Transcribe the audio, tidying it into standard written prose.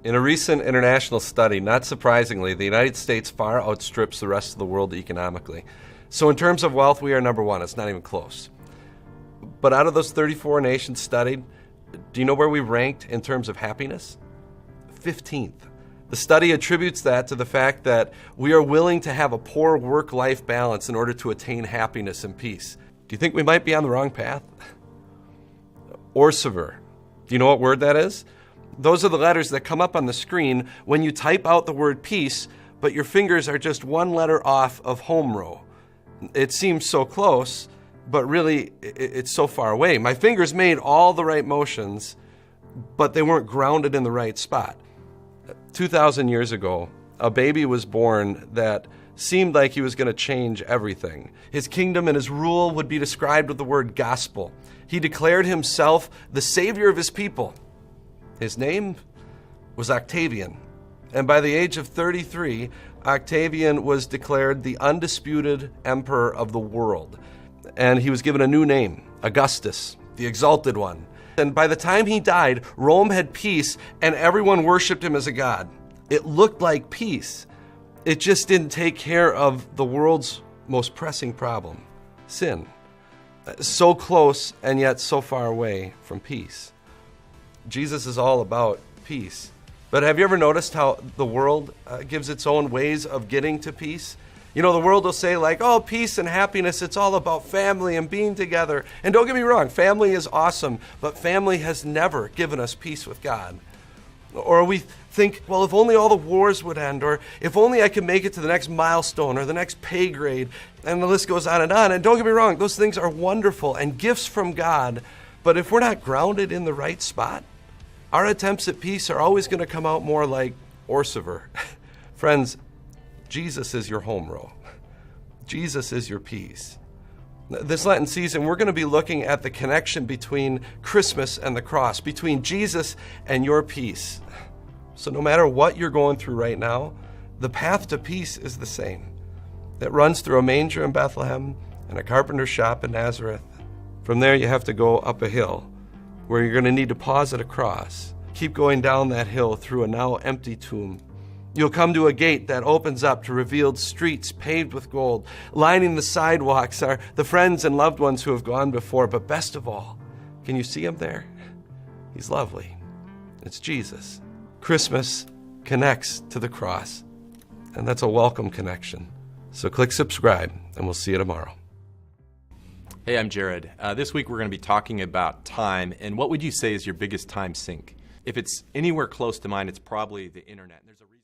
In a recent international study, not surprisingly, the United States far outstrips the rest of the world economically. So in terms of wealth, we are number one. It's not even close. But out of those 34 nations studied, do you know where we ranked in terms of happiness? 15th. The study attributes that to the fact that we are willing to have a poor work-life balance in order to attain happiness and peace. Do you think we might be on the wrong path? Orsever. Do you know what word that is? Those are the letters that come up on the screen when you type out the word peace, but your fingers are just one letter off of home row. It seems so close, but really it's so far away. My fingers made all the right motions, but they weren't grounded in the right spot. 2,000 years ago, a baby was born that seemed like he was going to change everything. His kingdom and his rule would be described with the word gospel. He declared himself the savior of his people. His name was Octavian. And by the age of 33, Octavian was declared the undisputed emperor of the world. And he was given a new name, Augustus, the exalted one. And by the time he died, Rome had peace and everyone worshiped him as a god. It looked like peace. It just didn't take care of the world's most pressing problem, sin. So close and yet so far away from peace. Jesus is all about peace. But have you ever noticed how the world gives its own ways of getting to peace? You know, the world will say like, oh, peace and happiness, it's all about family and being together. And don't get me wrong, family is awesome, but family has never given us peace with God. Or we think, well, if only all the wars would end, or if only I could make it to the next milestone or the next pay grade, and the list goes on. And don't get me wrong, those things are wonderful and gifts from God, but if we're not grounded in the right spot, our attempts at peace are always going to come out more like Orsever. Friends, Jesus is your home row. Jesus is your peace. This Lenten season, we're going to be looking at the connection between Christmas and the cross, between Jesus and your peace. So no matter what you're going through right now, the path to peace is the same. It runs through a manger in Bethlehem and a carpenter's shop in Nazareth. From there, you have to go up a hill where you're going to need to pause at a cross. Keep going down that hill through a now empty tomb. You'll come to a gate that opens up to revealed streets paved with gold. Lining the sidewalks are the friends and loved ones who have gone before. But best of all, can you see him there? He's lovely. It's Jesus. Christmas connects to the cross, and that's a welcome connection. So click subscribe, and we'll see you tomorrow. Hey, I'm Jared. This week we're going to be talking about time, and what would you say is your biggest time sink? If it's anywhere close to mine, it's probably the internet. There's a reason.